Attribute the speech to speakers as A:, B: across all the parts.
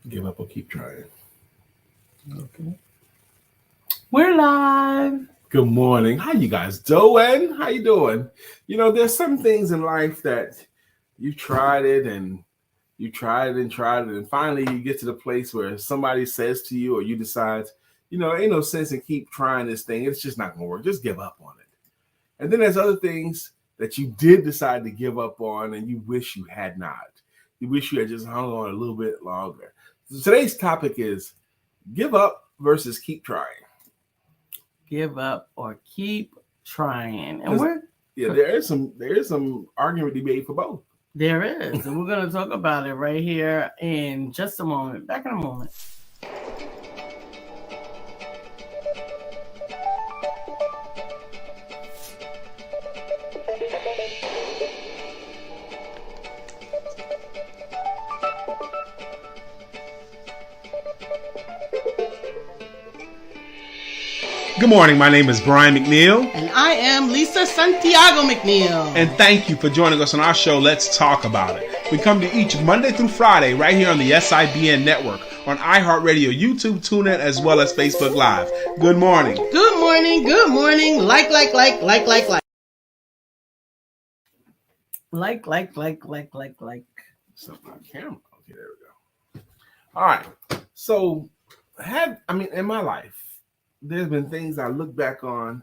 A: Give up or keep trying.
B: Okay. We're live.
A: Good morning. How you guys doing? How you doing? There's some things in life that you tried it and you tried it and tried it, and finally you get to the place where somebody says to you or you decide, ain't no sense in keep trying this thing. It's just not gonna work. Just give up on it. And then there's other things that you did decide to give up on and you wish you had not. You wish you had just hung on a little bit longer. So today's topic is give up versus keep trying.
B: Give up or keep trying. And
A: there is some argument to be made for both.
B: There is. And we're going to talk about it right here in just a moment. Back in a moment.
C: Good morning, my name is Brian McNeill.
D: And I am Lisa Santiago McNeill.
C: And thank you for joining us on our show, Let's Talk About It. We come to each Monday through Friday right here on the SIBN network, on iHeartRadio, YouTube, TuneIn, as well as Facebook Live. Good morning.
D: Good morning, good morning. Like.
B: Like.
A: Something on camera. Okay, there we go. All right. So, in my life, there's been things I look back on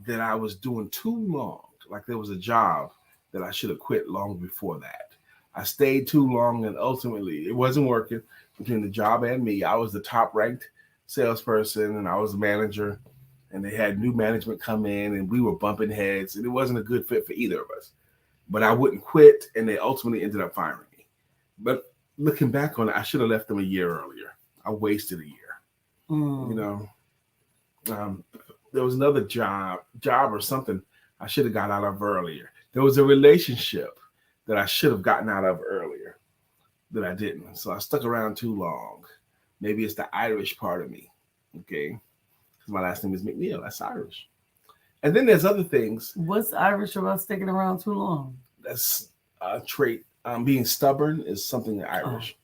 A: that I was doing too long. Like there was a job that I should have quit long before that. I stayed too long and ultimately it wasn't working between the job and me. I was the top ranked salesperson and I was the manager, and they had new management come in and we were bumping heads and it wasn't a good fit for either of us. But I wouldn't quit and they ultimately ended up firing me. But looking back on it, I should have left them a year earlier. I wasted a year. There was another job or something I should have got out of earlier. There was a relationship that I should have gotten out of earlier that I didn't. So I stuck around too long. Maybe it's the Irish part of me. Okay. Because my last name is McNeill. That's Irish. And then there's other things.
B: What's Irish about sticking around too long?
A: That's a trait. Being stubborn is something Irish.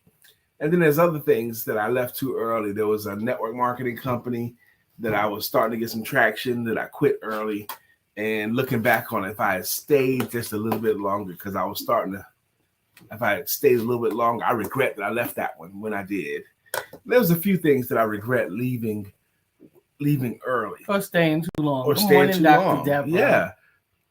A: And then there's other things that I left too early. There was a network marketing company that I was starting to get some traction that I quit early. And looking back on it, if I had stayed just a little bit longer, because I was if I had stayed a little bit longer, I regret that I left that one when I did. There was a few things that I regret leaving early.
B: Or staying too long.
A: Or staying too long. Yeah.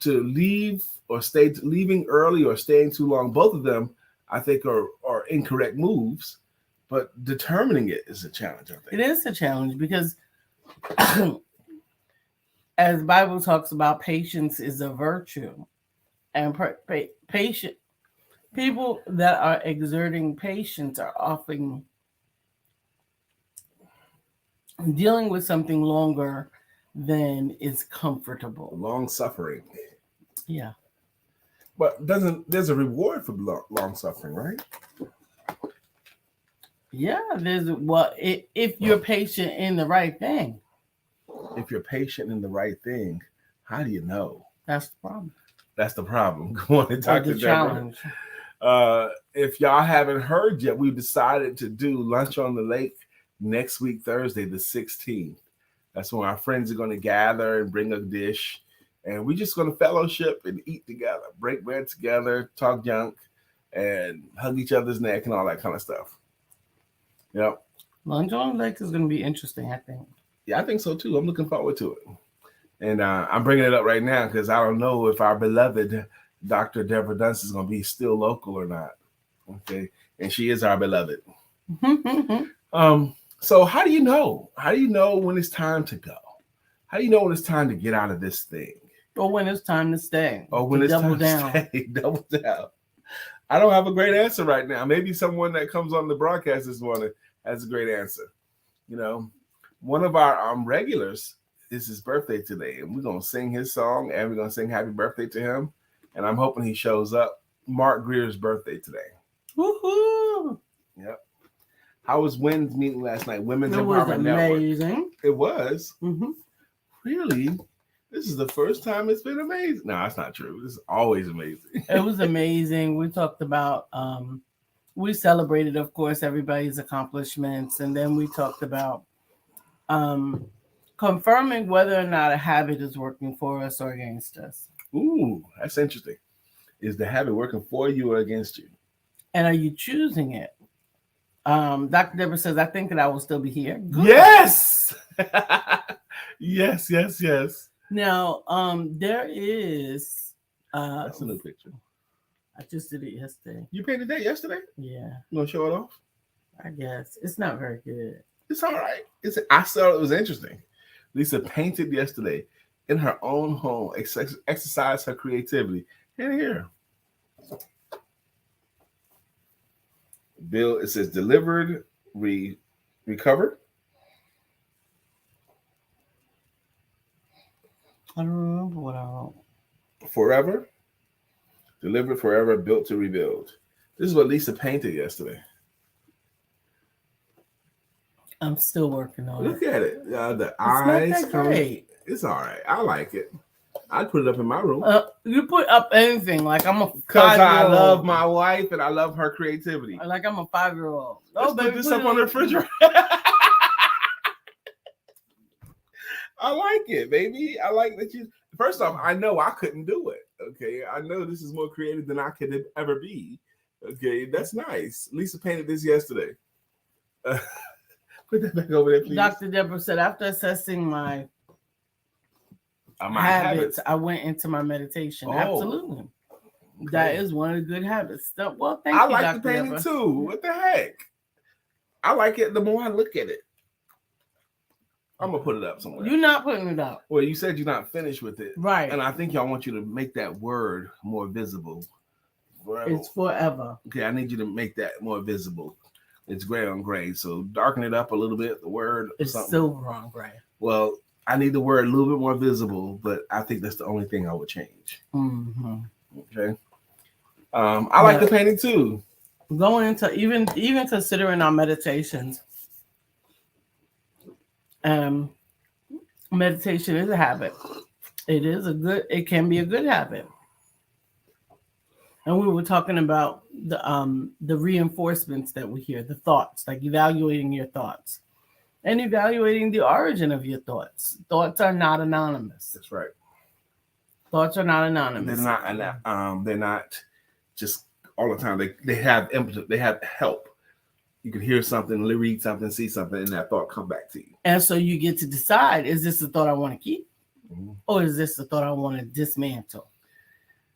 A: To leave or leaving early or staying too long, both of them I think are incorrect moves, but determining it is a challenge, I think.
B: It is a challenge because as the Bible talks about, patience is a virtue. And patient people that are exerting patience are often dealing with something longer than is comfortable.
A: Long suffering.
B: Yeah.
A: But there's a reward for long suffering, right?
B: Yeah, if you're patient in the right thing.
A: If you're patient in the right thing, how do you know?
B: That's the problem.
A: That's the problem. Go on and talk to
B: the challenge.
A: If y'all haven't heard yet, we've decided to do Lunch on the Lake next week, Thursday, the 16th. That's when our friends are going to gather and bring a dish. And we're just going to fellowship and eat together, break bread together, talk junk, and hug each other's neck and all that kind of stuff. Yep.
B: Lunch on the Lake is going to be interesting, I think.
A: Yeah, I think so too. I'm looking forward to it. And I'm bringing it up right now because I don't know if our beloved Dr. Deborah Dunst is going to be still local or not. Okay. And she is our beloved. So how do you know? How do you know when it's time to go? How do you know when it's time to get out of this thing?
B: Or when it's time to stay.
A: Or when it's time to stay. Double down. I don't have a great answer right now. Maybe someone that comes on the broadcast this morning has a great answer. One of our regulars, it's his birthday today, and we're going to sing his song, and we're going to sing happy birthday to him, and I'm hoping he shows up. Mark Greer's birthday today.
B: Woohoo!
A: Yep. How was Wynn's meeting last night? Women's Empowerment Network.
B: It was amazing.
A: It was?
B: Mm-hmm.
A: Really? This is the first time it's been amazing. No, that's not true. This is always amazing.
B: It was amazing. We talked about we celebrated, of course, everybody's accomplishments, and then we talked about confirming whether or not a habit is working for us or against us.
A: Ooh, that's interesting. Is the habit working for you or against you?
B: And are you choosing it? Dr. Deborah says, I think that I will still be here. Good.
A: Yes. yes.
B: Now, there is
A: That's a new picture.
B: I just did it yesterday.
A: You painted that yesterday?
B: Yeah,
A: You want to show it off?
B: I guess. It's not very good.
A: It's all right. I thought it was interesting. Lisa painted yesterday in her own home, exercised her creativity. And here. Bill, it says delivered, recovered.
B: I don't remember what I wrote.
A: Forever. Delivered, forever, built to rebuild. This is what Lisa painted yesterday.
B: I'm still working on
A: Look at it. The
B: It's
A: eyes
B: not that
A: coming.
B: great.
A: It's all right. I like it. I'd put it up in my room.
B: You put up anything like I'm a
A: Because I
B: 5-year-old.
A: love my wife and I love her creativity.
B: Like I'm a 5-year-old.
A: Let's
B: Oh,
A: put
B: baby,
A: this
B: put
A: up
B: it
A: on the refrigerator. I like it, baby. I like that you. First off, I know I couldn't do it. Okay, I know this is more creative than I could ever be. Okay, that's nice. Lisa painted this yesterday. Put that back over there, please.
B: Dr. Deborah said, after assessing my
A: My
B: habits, I went into my meditation.
A: Oh,
B: Absolutely.
A: Okay.
B: That is one of the good habits. Well, thank
A: I
B: you,
A: like
B: Dr.
A: the painting
B: Deborah.
A: too. What the heck? I like it the more I look at it. I'm gonna put it up somewhere.
B: You're not putting it up.
A: Well, you said you're not finished with it.
B: Right.
A: And I think y'all want you to make that word more visible. Forever.
B: It's forever.
A: Okay, I need you to make that more visible. It's gray on gray, so darken it up a little bit. The word.
B: It's
A: something.
B: silver on gray.
A: Well, I need the word a little bit more visible, but I think that's the only thing I would change.
B: Mm-hmm.
A: Okay. I like the painting too.
B: Going into even considering our meditations. Meditation is a habit. It can be a good habit. And we were talking about the reinforcements that we hear, the thoughts, like evaluating your thoughts and evaluating the origin of your thoughts. Thoughts are not anonymous.
A: That's right.
B: Thoughts are not anonymous.
A: They're not just all the time. They have input. They have help. You can hear something, read something, see something, and that thought come back to you.
B: And so you get to decide, is this the thought I want to keep?
A: Mm-hmm.
B: Or is this the thought I want to dismantle?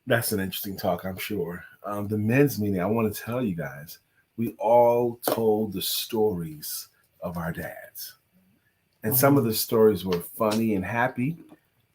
A: That's an interesting talk, I'm sure. The men's meeting, I want to tell you guys, we all told the stories of our dads. And some of the stories were funny and happy.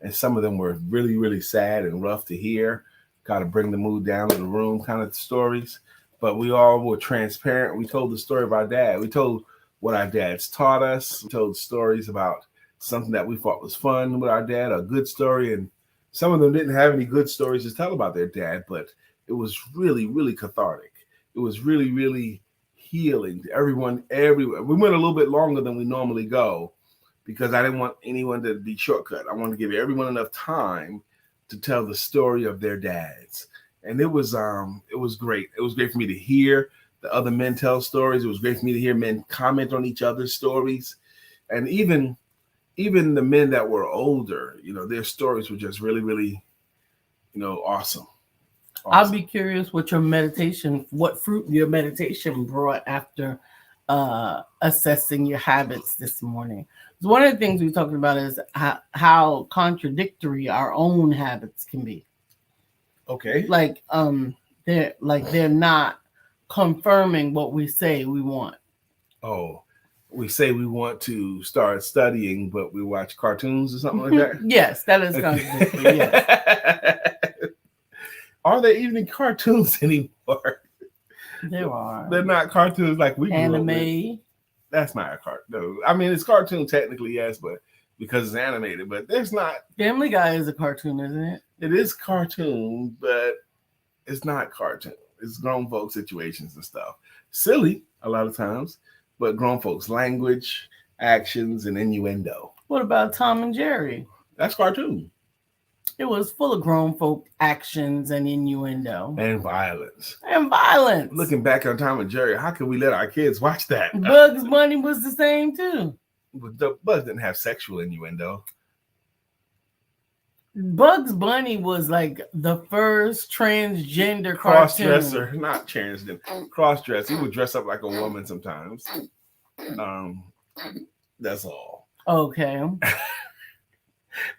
A: And some of them were really, really sad and rough to hear. Got to bring the mood down in the room kind of stories. But we all were transparent. We told the story of our dad. We told what our dads taught us. We told stories about something that we thought was fun with our dad, a good story. And some of them didn't have any good stories to tell about their dad, but it was really, really cathartic. It was really, really healing to everyone, everywhere. We went a little bit longer than we normally go because I didn't want anyone to be shortcut. I wanted to give everyone enough time to tell the story of their dads. And it was great. It was great for me to hear the other men tell stories. It was great for me to hear men comment on each other's stories. And even the men that were older, their stories were just really, really, awesome.
B: I'll be curious what fruit your meditation brought after assessing your habits this morning. One of the things we talked about is how contradictory our own habits can be.
A: Okay.
B: They're not confirming what we say we want.
A: Oh, we say we want to start studying, but we watch cartoons or something like that?
B: Yes, that is contradictory. Yes.
A: Are there even cartoons anymore?
B: There are.
A: They're not cartoons like we grew up with.
B: Anime.
A: That's not a cartoon. No. I mean, it's cartoon technically, yes, but because it's animated, but there's not.
B: Family Guy is a cartoon, isn't it?
A: It is cartoon, but it's not cartoon. It's grown folk situations and stuff. Silly a lot of times, but grown folks' language, actions, and innuendo.
B: What about Tom and Jerry?
A: That's cartoon.
B: It was full of grown folk actions and innuendo
A: And violence.
B: and violence.
A: Looking back on Tom and Jerry, how can we let our kids watch that?
B: Bugs Bunny was the same too.
A: The Bugs didn't have sexual innuendo.
B: Bugs Bunny was like the first transgender
A: Cross-dresser,
B: cartoon.
A: not transgender. Cross-dresser. He would dress up like a woman sometimes. That's all.
B: Okay,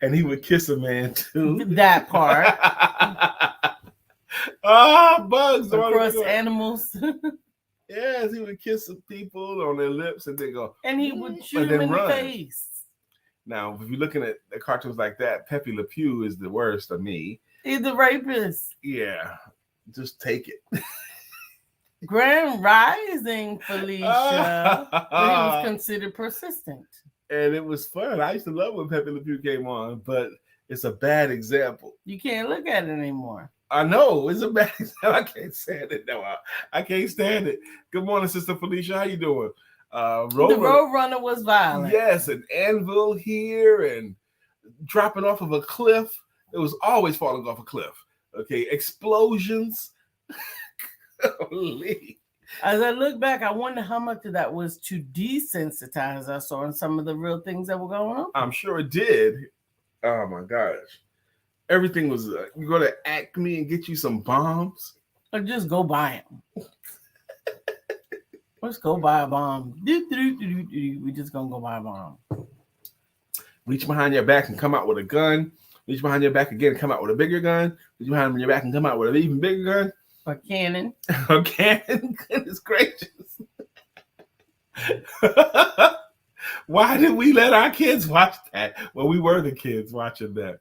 A: And he would kiss a man too.
B: that part.
A: Bugs.
B: Across animals.
A: Yes, he would kiss some people on their lips and they go.
B: And he would shoot
A: And
B: him
A: then
B: in
A: run.
B: the face.
A: Now, if you're looking at the cartoons like that, Pepe Le Pew is the worst of me.
B: He's the rapist.
A: Yeah, just take it.
B: Grand Rising, Felicia. But he was considered persistent.
A: And it was fun. I used to love when Pepe Le Pew came on, but it's a bad example.
B: You can't look at it anymore.
A: I know it's a bad example. I can't stand it. No, I can't stand it. Good morning, Sister Felicia. How you doing?
B: The Roadrunner was violent.
A: Yes, an anvil here and dropping off of a cliff. It was always falling off a cliff. Okay, explosions. Holy.
B: As I look back, I wonder how much of that was to desensitize us on some of the real things that were going on.
A: I'm sure it did. Oh my gosh. Everything was, you go to Acme and get you some bombs.
B: Or just go buy them. Let's go buy a bomb. We just gonna go buy a bomb.
A: Reach behind your back and come out with a gun. Reach behind your back again and come out with a bigger gun. Reach behind your back and come out with an even bigger gun.
B: A cannon.
A: A cannon. Goodness gracious. Why did we let our kids watch that? Well, we were the kids watching that.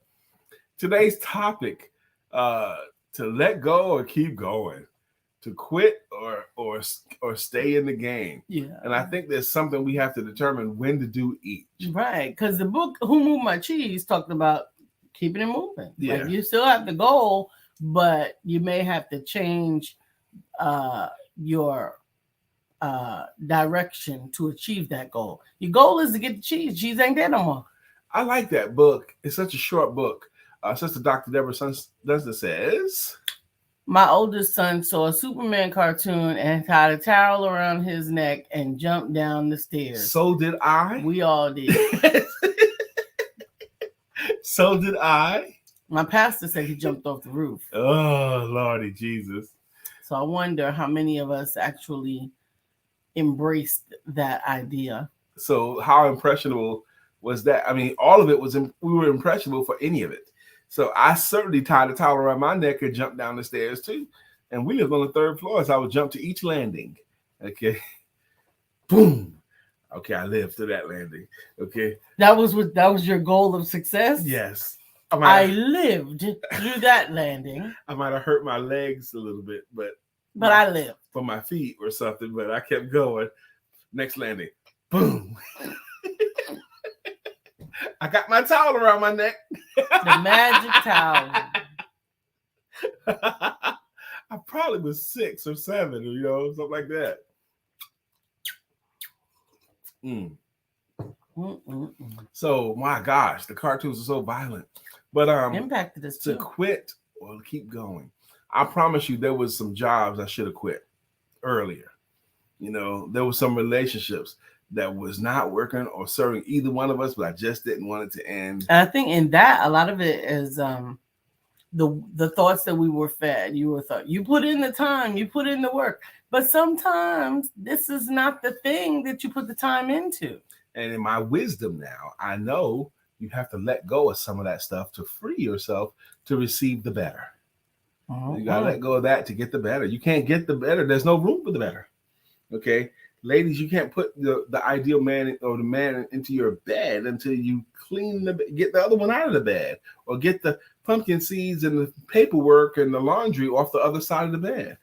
A: Today's topic, to let go or keep going, to quit or stay in the game.
B: Yeah.
A: And I think there's something we have to determine when to do each.
B: Right. Because the book Who Moved My Cheese talked about keeping it moving.
A: Yeah.
B: Like you still have the goal, but you may have to change your direction to achieve that goal. Your goal is to get the cheese. Cheese ain't there no more.
A: I like that book. It's such a short book. Sister Dr. Deborah Dunstan says,
B: my oldest son saw a Superman cartoon and tied a towel around his neck and jumped down the stairs.
A: so did I.
B: We all did.
A: So did I.
B: My pastor said he jumped off the roof.
A: Oh, Lordy Jesus.
B: So I wonder how many of us actually embraced that idea.
A: So how impressionable was that? I mean, all of it was, we were impressionable for any of it. So I certainly tied a towel around my neck and jumped down the stairs too. And we lived on the third floor, so I would jump to each landing. Okay. Boom. Okay, I lived to that landing. Okay.
B: That was your goal of success?
A: Yes.
B: I lived through that landing.
A: I might have hurt my legs a little bit, but
B: I lived.
A: For my feet or something, but I kept going. Next landing. Boom. I got my towel around my neck.
B: The magic towel.
A: I probably was 6 or 7, something like that. So, my gosh, the cartoons are so violent. But
B: impacted us
A: to
B: too.
A: quit or keep going. I promise you there was some jobs I should have quit earlier. There were some relationships that was not working or serving either one of us, but I just didn't want it to end.
B: And I think in that, a lot of it is the thoughts that we were fed. You put in the time, you put in the work, but sometimes this is not the thing that you put the time into.
A: And in my wisdom now, I know you have to let go of some of that stuff to free yourself to receive the better.
B: Oh,
A: You got to let go of that to get the better. You can't get the better. There's no room for the better. Okay. Ladies, you can't put the ideal man or the man into your bed until you get the other one out of the bed, or get the pumpkin seeds and the paperwork and the laundry off the other side of the bed.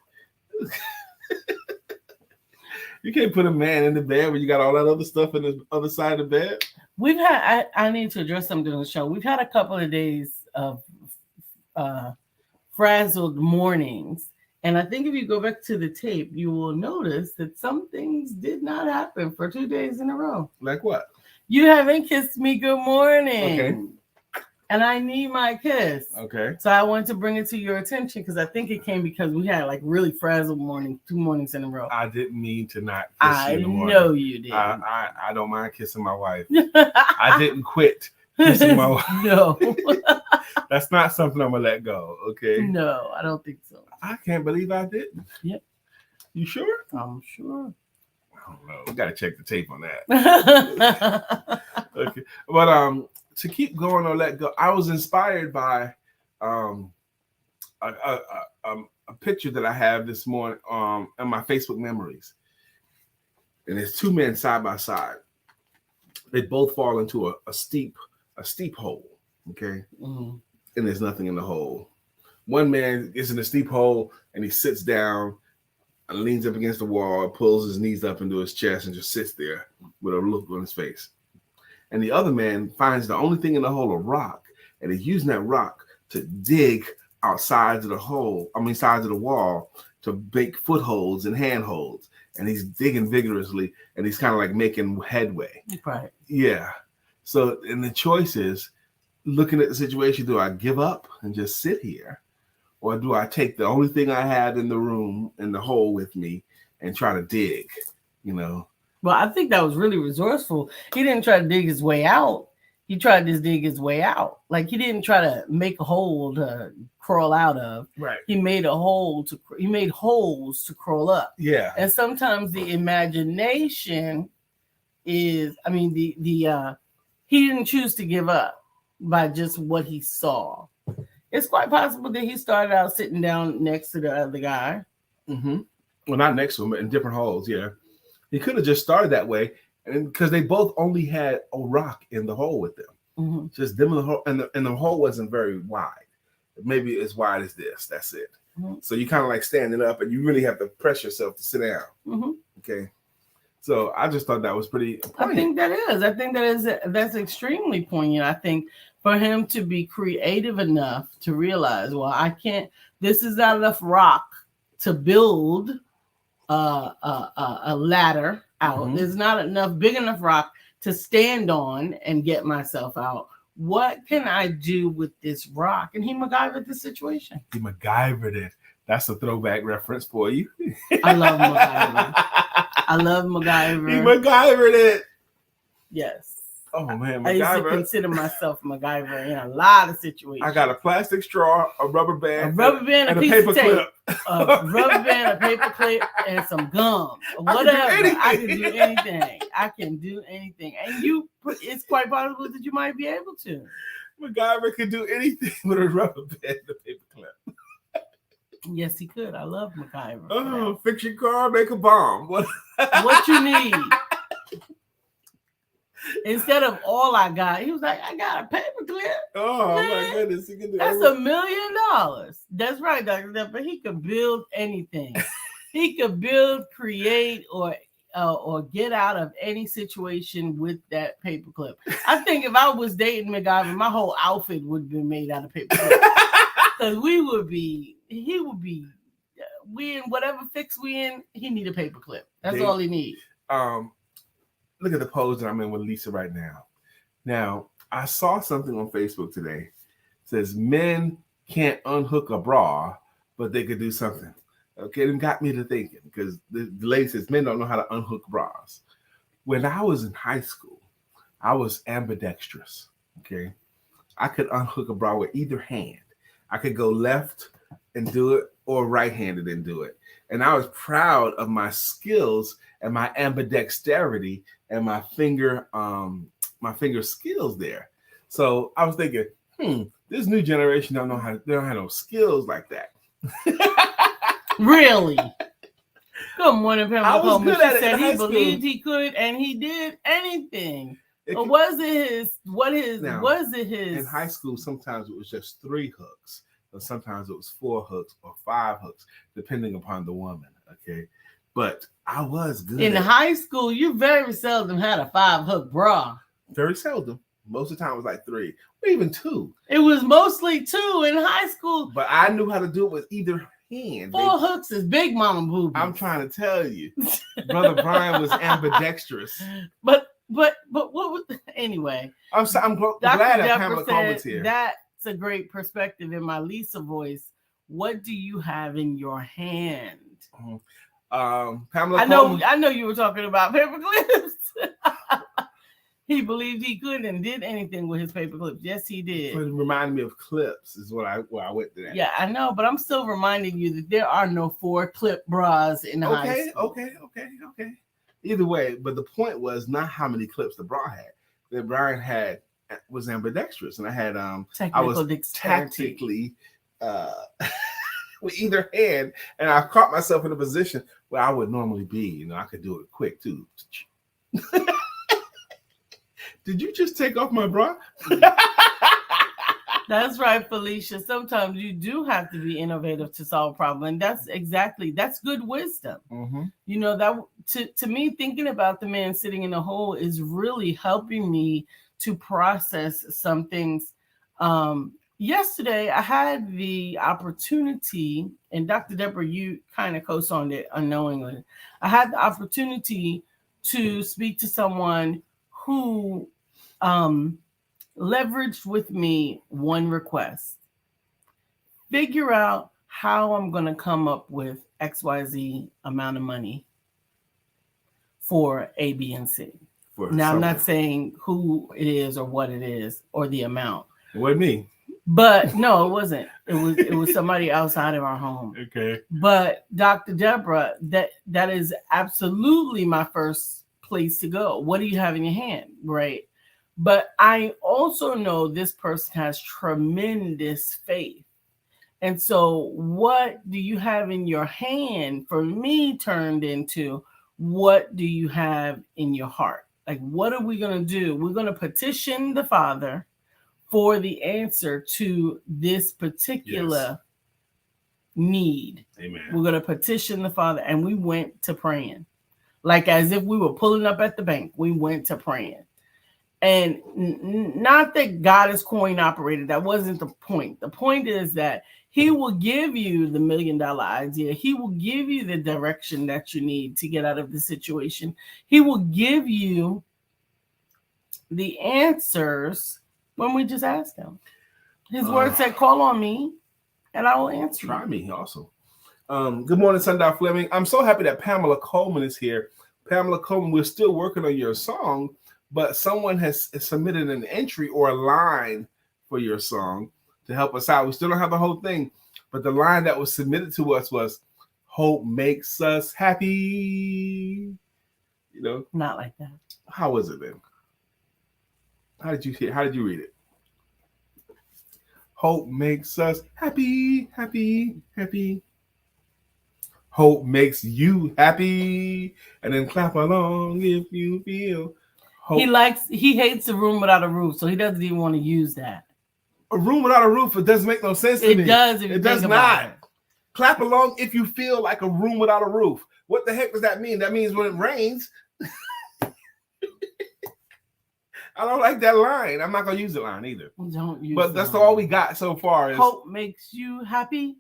A: You can't put a man in the bed where you got all that other stuff in the other side of the bed.
B: We've had, I need to address something on the show. We've had a couple of days of frazzled mornings. And I think if you go back to the tape, you will notice that some things did not happen for 2 days in a row.
A: Like what?
B: You haven't kissed me good morning.
A: Okay.
B: and I need my kiss.
A: Okay.
B: So I wanted to bring it to your attention because I think it came because we had like really frazzled morning, 2 mornings in a row.
A: I didn't mean to not kiss
B: I
A: you in the morning.
B: know you did.
A: I don't mind kissing my wife. I didn't quit kissing my wife.
B: No.
A: That's not something I'm gonna let go. Okay.
B: No, I don't think so.
A: I can't believe I didn't.
B: Yep.
A: You sure?
B: I'm sure.
A: I don't know. We gotta check the tape on that. Okay. But to keep going or let go, I was inspired by a picture that I have this morning in my Facebook memories. And it's 2 men side by side. They both fall into a steep hole. Okay.
B: Mm-hmm.
A: And there's nothing in the hole. One man is in a steep hole and he sits down and leans up against the wall, pulls his knees up into his chest and just sits there with a look on his face. And the other man finds the only thing in the hole, a rock, and he's using that rock to dig out sides of the hole, sides of the wall, to make footholds and handholds. And he's digging vigorously and he's kind of like making headway.
B: Right.
A: Yeah. So, and the choice is, looking at the situation, do I give up and just sit here? Or do I take the only thing I had in the room, in the hole with me, and try to dig, Well,
B: I think that was really resourceful. He didn't try to dig his way out. He tried to dig his way out. Like, he didn't try to make a hole to crawl out of.
A: Right.
B: He made holes to crawl up.
A: Yeah.
B: And sometimes the imagination is, he didn't choose to give up by just what he saw. It's quite possible that he started out sitting down next to the other guy.
A: Mm-hmm. Well, not next to him, but in different holes. Yeah. He could have just started that way, and because they both only had a rock in the hole with them.
B: Mm-hmm.
A: Just them in the hole, and the hole wasn't very wide. Maybe as wide as this. That's it.
B: Mm-hmm.
A: So you kind of like standing up, and you really have to press yourself to sit down.
B: Mm-hmm.
A: Okay. So I just thought that was pretty poignant.
B: I think that's extremely poignant. I think for him to be creative enough to realize, well, this is not enough rock to build a ladder out.
A: Mm-hmm.
B: There's not enough big enough rock to stand on and get myself out. What can I do with this rock? And he MacGyvered the situation.
A: He MacGyvered it. That's a throwback reference for you.
B: I love MacGyver. I love MacGyver.
A: He MacGyvered it.
B: Yes.
A: Oh man,
B: I used to
A: MacGyver.
B: consider myself MacGyver in a lot of situations.
A: I got a plastic straw, a rubber band,
B: and a
A: piece paper
B: of tape,
A: clip.
B: a rubber band, a paper clip, and some gum. Whatever. I can do anything. And it's quite possible that you might be able to.
A: MacGyver could do anything with a rubber band and a paper clip.
B: Yes, he could. I love MacGyver.
A: Oh, fix your car, make a bomb. What
B: you need? Instead of all I got, he was like, I got a paper clip.
A: Oh
B: Man,
A: my goodness, he can do
B: that's $1 million. That's right, Dr. But he could build anything. He could build, create, or get out of any situation with that paper clip. I think if I was dating MacGyver, my whole outfit would have been made out of paper clip. Because he would be, we in whatever fix we in, he need a paper clip. That's all he needs.
A: Look at the pose that I'm in with Lisa right now. Now, I saw something on Facebook today. It says men can't unhook a bra, but they could do something. Okay, it got me to thinking because the lady says men don't know how to unhook bras. When I was in high school, I was ambidextrous. Okay, I could unhook a bra with either hand. I could go left and do it or right-handed and do it. And I was proud of my skills and my ambidexterity and my finger skills there. So I was thinking, this new generation they don't have no skills like that.
B: Really? Good morning, Pamela.
A: I was good at it in high
B: he
A: school.
B: believed he could and he did anything. In
A: high school, sometimes it was just 3 hooks, or sometimes it was 4 hooks or 5 hooks, depending upon the woman. Okay. But I was good.
B: In high school, you very seldom had a 5-hook bra.
A: Very seldom. Most of the time it was like 3, or even 2.
B: It was mostly 2 in high school.
A: But I knew how to do it with either hand.
B: 4 hooks is big mama boobies.
A: I'm trying to tell you. Brother Brian was ambidextrous.
B: But But what was anyway?
A: I'm
B: Dr.
A: glad that
B: Deborah
A: Pamela Coleman's
B: said
A: here.
B: that's a great perspective in my Lisa voice. What do you have in your hand?
A: Pamela Coleman.
B: I know you were talking about paper clips. He believed he could and did anything with his paper clips. Yes, he did.
A: It reminded me of clips is what I went to that.
B: Yeah, I know, but I'm still reminding you that there are no 4-clip bras in high school.
A: Okay. Either way, but the point was not how many clips the bra had. That Brian was ambidextrous, and I had I was tactically with either hand, and I caught myself in a position where I would normally be. You know, I could do it quick too. Did you just take off my bra?
B: That's right, Felicia. Sometimes you do have to be innovative to solve a problem. And that's good wisdom.
A: Mm-hmm.
B: You know, that to me, thinking about the man sitting in the hole is really helping me to process some things. Yesterday, I had the opportunity, and Dr. Deborah, you kind of co-signed it unknowingly. I had the opportunity to speak to someone who leveraged with me one request. Figure out how I'm going to come up with XYZ amount of money for A, B, and C. Now, I'm not saying who it is or what it is or the amount.
A: It wasn't me.
B: But no, it wasn't. It was somebody outside of our home.
A: Okay.
B: But Dr. Deborah, that is absolutely my first place to go. What do you have in your hand? Right. But I also know this person has tremendous faith. And so what do you have in your hand for me turned into what do you have in your heart? Like, what are we going to do? We're going to petition the Father for the answer to this particular need.
A: Amen.
B: We're going to petition the Father. And we went to praying. Like as if we were pulling up at the bank. We went to praying. And not that God is coin operated. That wasn't the point. The point is that he will give you the $1 million idea. He will give you the direction that you need to get out of the situation. He will give you the answers when we just ask him. His word said, call on me and I will answer.
A: Try me also. Good morning, Sundial Fleming. I'm so happy that Pamela Coleman is here. Pamela Coleman, we're still working on your song, but someone has submitted an entry or a line for your song to help us out. We still don't have the whole thing, but the line that was submitted to us was, hope makes us happy. You know?
B: Not like that.
A: How was it then? How did you read it? Hope makes us happy, happy, happy. Hope makes you happy. And then clap along if you feel hope.
B: He hates a room without a roof, so he doesn't even want to use that.
A: A room without a roof, it doesn't make no sense to me.
B: It does.
A: It does not. Clap along if you feel like a room without a roof. What the heck does that mean? That means when it rains. I don't like that line. I'm not gonna use the line either.
B: Don't use.
A: But that's all we got so far. Is
B: hope makes you happy.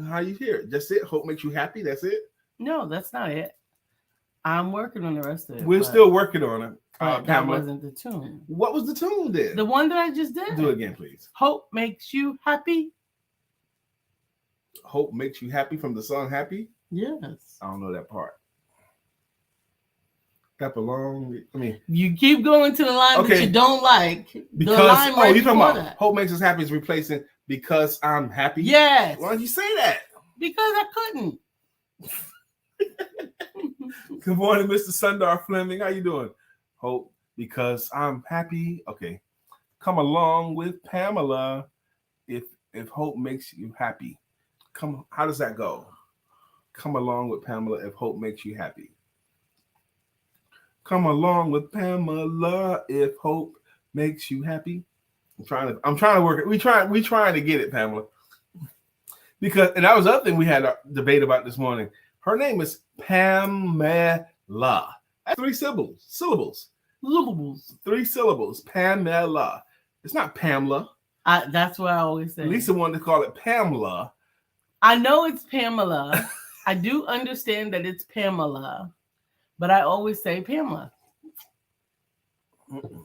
A: How you hear it? That's it. Hope makes you happy. That's it.
B: No, that's not it. I'm working on the rest of it.
A: We're still working on it.
B: That wasn't the tune.
A: What was the tune then?
B: The one that I just did.
A: Do it again, please.
B: Hope makes you happy.
A: Hope makes you happy from the song Happy?
B: Yes.
A: I don't know that part. Clap along.
B: You keep going to the line that you don't like.
A: Because you're talking about hope makes us happy is replacing because I'm happy.
B: Yes.
A: Why don't you say that?
B: Because I couldn't.
A: Good morning, Mr. Sundar Fleming. How you doing? Hope because I'm happy. Okay. Come along with Pamela if hope makes you happy. Come. How does that go? Come along with Pamela if hope makes you happy. Come along with Pamela if hope makes you happy. I'm trying to work it. We trying to get it, Pamela. Because that was the other thing we had a debate about this morning. Her name is Pamela. That's 3 syllables. Syllables. 3 syllables. Pamela. It's not Pamela.
B: That's what I always say.
A: Lisa wanted to call it Pamela.
B: I know it's Pamela. I do understand that it's Pamela. But I always say Pamela.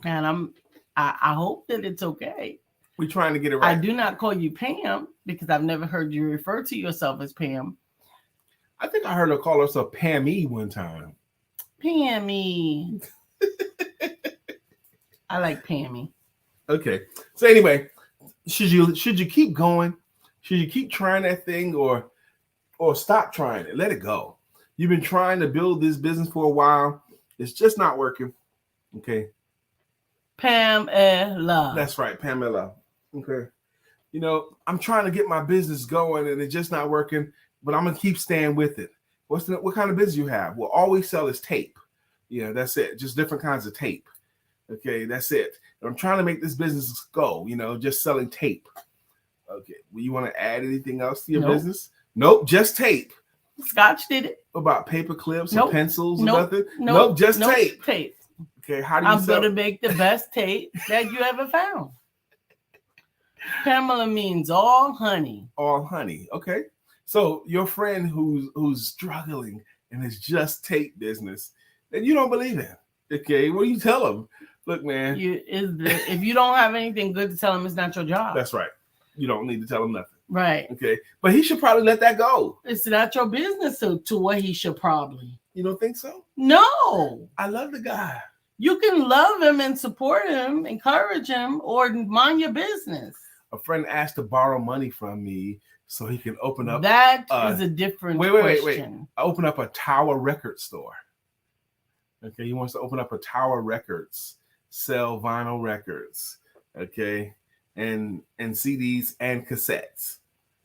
B: And I hope that it's okay.
A: We're trying to get it right.
B: I do not call you Pam because I've never heard you refer to yourself as Pam.
A: I think I heard her call herself Pammy one time.
B: Pammy. I like Pammy.
A: Okay. So anyway, should you keep going? Should you keep trying that thing or stop trying it? Let it go. You've been trying to build this business for a while. It's just not working. Okay.
B: Pamela.
A: That's right, Pamela. Okay. You know, I'm trying to get my business going and it's just not working, but I'm gonna keep staying with it. What kind of business you have? Well, all we sell is tape. Yeah, that's it. Just different kinds of tape. Okay, that's it. I'm trying to make this business go, just selling tape. Okay. Well, you want to add anything else to your business? Nope, just tape.
B: Scotch did it.
A: What about paper clips
B: Nope.
A: or pencils or
B: Nope.
A: nothing?
B: Nope.
A: Just tape.
B: Tape.
A: Okay, how do you
B: I'm
A: sell?
B: going to make the best tape that you ever found. Pamela means all honey.
A: All honey. Okay. So your friend who's struggling in his just tape business that you don't believe in. Okay, what do you tell him? Look, man.
B: If you don't have anything good to tell him, it's not your job.
A: That's right. You don't need to tell him nothing.
B: Right.
A: Okay. But he should probably let that go.
B: It's not your business to what he should probably.
A: You don't think so?
B: No.
A: I love the guy.
B: You can love him and support him, encourage him, or mind your business.
A: A friend asked to borrow money from me so he can open up.
B: That is a different question.
A: Wait. Open up a Tower record store. Okay. He wants to open up a Tower Records, sell vinyl records. Okay. And CDs and cassettes.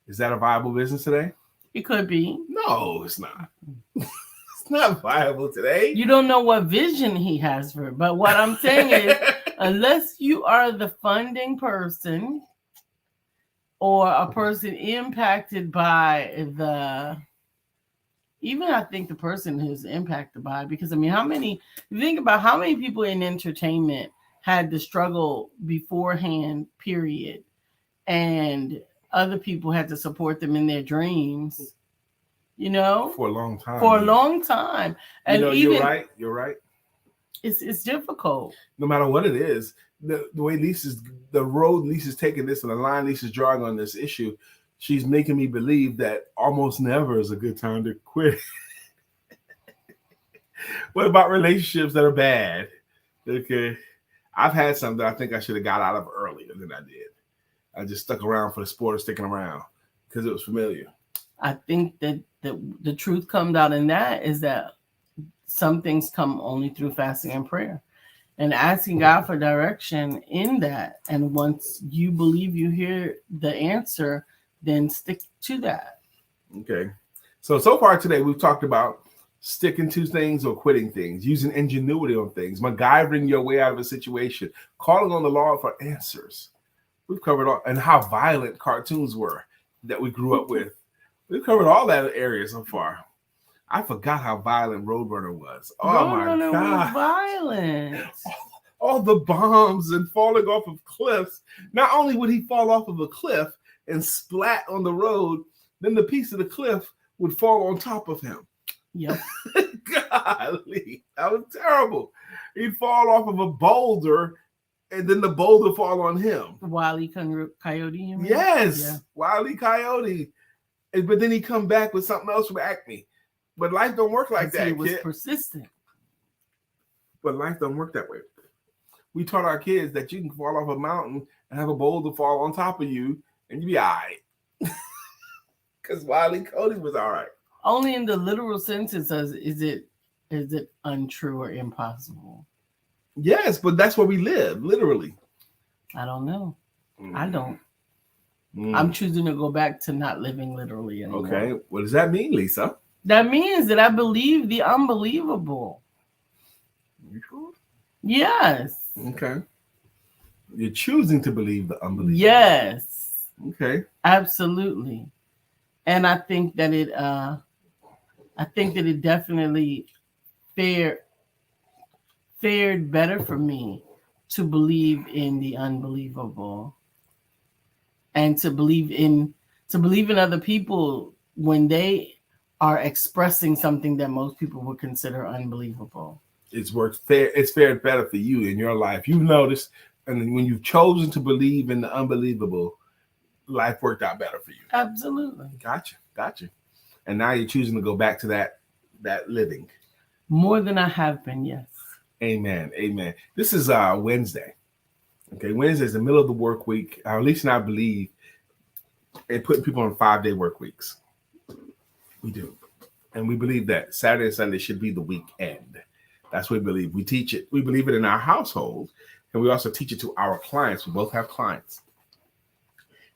A: Is that a viable business today?
B: It could be.
A: No, it's not. It's not viable today.
B: You don't know what vision he has for it. But what I'm saying is, unless you are the funding person or a person impacted by I think the person who's impacted by it, because think about how many people in entertainment had to struggle beforehand, period. And other people had to support them in their dreams,
A: For a long time.
B: And
A: you're right.
B: It's difficult.
A: No matter what it is, the way the road Lisa's taking this and the line Lisa's drawing on this issue, she's making me believe that almost never is a good time to quit. What about relationships that are bad? Okay. I've had some that I think I should have got out of earlier than I did. I just stuck around for the sport of sticking around because it was familiar.
B: I think that the truth comes out in that is that some things come only through fasting and prayer and asking God for direction in that. And once you believe you hear the answer, then stick to that.
A: Okay. So far today, we've talked about sticking to things or quitting things, using ingenuity on things, MacGyvering your way out of a situation, calling on the Lord for answers. We've covered all, and how violent cartoons were that we grew up with. We've covered all that area so far. I forgot how violent Roadrunner was. Oh
B: Roadrunner
A: my God.
B: was violent.
A: All the bombs and falling off of cliffs. Not only would he fall off of a cliff and splat on the road, then the piece of the cliff would fall on top of him.
B: Yep.
A: Golly, that was terrible. He'd fall off of a boulder and then the boulder fall on him.
B: Wile E. Coyote, you mean?
A: Yes,
B: Yeah.
A: Wile E. Coyote. But then he come back with something else from Acme. But life don't work like that,
B: He was
A: kid.
B: persistent.
A: But life don't work that way. We taught our kids that you can fall off a mountain and have a boulder fall on top of you and you be all right. Because Wile E. Coyote was all right.
B: Only in the literal sense is it untrue or impossible?
A: Yes, but that's where we live, literally.
B: I don't know. I don't.
A: Mm.
B: I'm choosing to go back to not living literally anymore.
A: Okay. What does that mean, Lisa?
B: That means that I believe the unbelievable.
A: You sure?
B: Yes.
A: Okay. You're choosing to believe the unbelievable.
B: Yes.
A: Okay.
B: Absolutely. And I think that it definitely fared better for me to believe in the unbelievable and to believe in other people when they are expressing something that most people would consider unbelievable.
A: It's worked fair. It's fared better for you in your life. You've noticed, and when you've chosen to believe in the unbelievable, life worked out better for you.
B: Absolutely.
A: Gotcha. And now you're choosing to go back to that living.
B: More than I have been, yes.
A: Amen. This is Wednesday. Okay, Wednesday is the middle of the work week. At least I believe in putting people on 5-day work weeks. We do. And we believe that Saturday and Sunday should be the weekend. That's what we believe. We teach it. We believe it in our household. And we also teach it to our clients. We both have clients.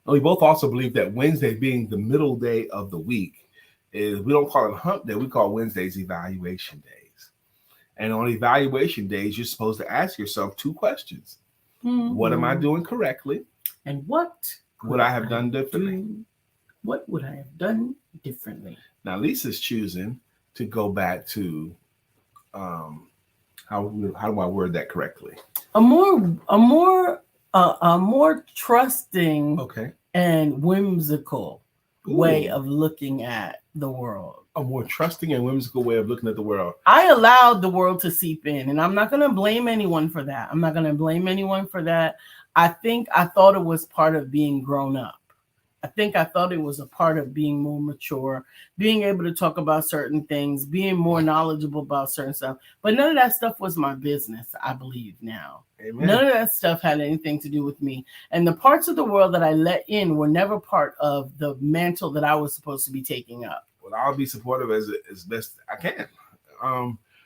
A: And we both also believe that Wednesday being the middle day of the week is, we don't call it hump day. We call Wednesdays evaluation days. And on evaluation days, you're supposed to ask yourself 2 questions. Mm-hmm. What am I doing correctly?
B: And what
A: would I have done differently?
B: What would I have done differently?
A: Now, Lisa's choosing to go back to, how do I word that correctly?
B: A more trusting, and whimsical way of looking at the world.
A: A more trusting and whimsical way of looking at the world.
B: I allowed the world to seep in, and I'm not going to blame anyone for that. I thought it was part of being grown up. I thought it was a part of being more mature, being able to talk about certain things, being more knowledgeable about certain stuff. But none of that stuff was my business, I believe now.
A: Amen.
B: None of that stuff had anything to do with me. And the parts of the world that I let in were never part of the mantle that I was supposed to be taking up.
A: Well, I'll be supportive as best I can.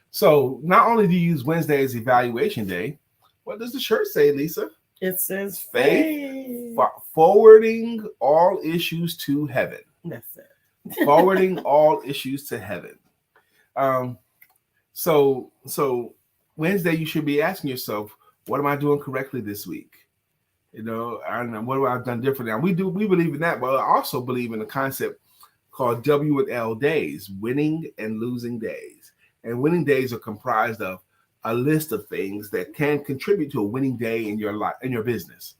A: So not only do you use Wednesday as evaluation day, what does the shirt say, Lisa?
B: It says
A: faith, forwarding all issues to heaven.
B: That's it.
A: Forwarding all issues to heaven. So Wednesday, you should be asking yourself, what am I doing correctly this week? You know, and what have I done differently? Now, we believe in that, but I also believe in a concept called W&L days, winning and losing days. And winning days are comprised of a list of things that can contribute to a winning day in your life, in your business.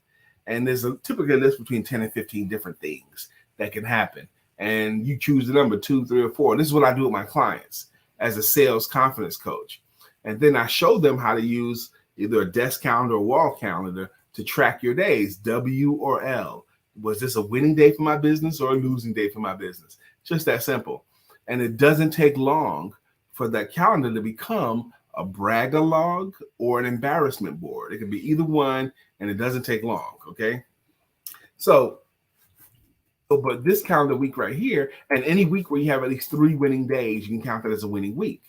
A: And there's typically a list between 10 and 15 different things that can happen. And you choose the number 2, 3, or 4. This is what I do with my clients as a sales confidence coach. And then I show them how to use either a desk calendar or wall calendar to track your days, W or L. Was this a winning day for my business or a losing day for my business? Just that simple. And it doesn't take long for that calendar to become a brag-a-log or an embarrassment board. It can be either one, and it doesn't take long, okay? So, but this calendar week right here, and any week where you have at least 3 winning days, you can count that as a winning week.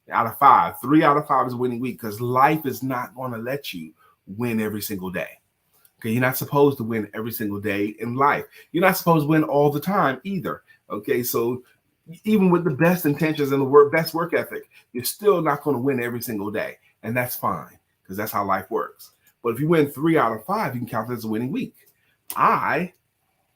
A: Out of 5, 3 out of 5 is a winning week, because life is not going to let you win every single day. Okay, you're not supposed to win every single day in life. You're not supposed to win all the time either. Okay, so even with the best intentions and the best work ethic, you're still not going to win every single day. And that's fine, because that's how life works. But if you win 3 out of 5, you can count that as a winning week. I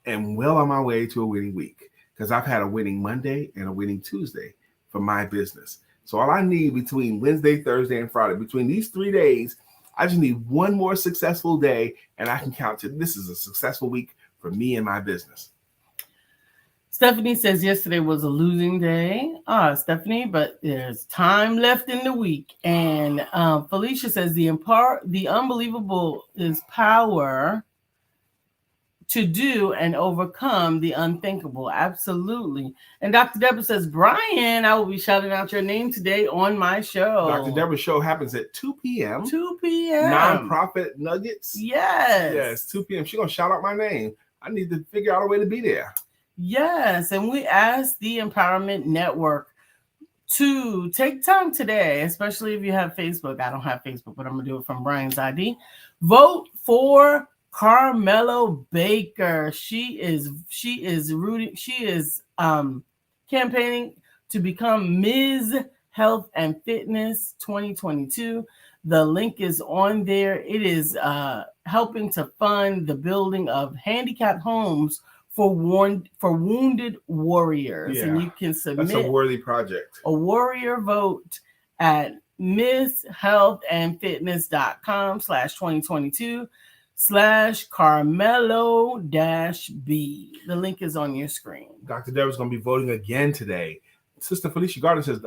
A: am well on my way to a winning week, because I've had a winning Monday and a winning Tuesday for my business. So all I need between Wednesday, Thursday, and Friday, between these 3 days, I just need one more successful day, and I can count it. This is a successful week for me and my business.
B: Stephanie says yesterday was a losing day. Stephanie, but there's time left in the week. And Felicia says the unbelievable is power to do and overcome the unthinkable. Absolutely. And Dr. Deborah says, Brian, I will be shouting out your name today on my show.
A: Dr. Deborah's show happens at 2 p.m.
B: 2 p.m.
A: Nonprofit Nuggets.
B: Yes,
A: 2 p.m. She's going to shout out my name. I need to figure out a way to be there.
B: Yes, and we asked the Empowerment Network to take time today, especially if you have Facebook. I don't have Facebook, but I'm going to do it from Brian's ID. Vote for Carmelo Baker. She is campaigning to become Ms. Health and Fitness 2022. The link is on there. It is helping to fund the building of handicapped homes for wounded warriors.
A: Yeah,
B: and you can submit
A: that's a worthy project.
B: A warrior vote at misshealthandfitness.com/2022/Carmelo-B. The link is on your screen.
A: Dr. Deborah's going to be voting again today. Sister Felicia Gardner says,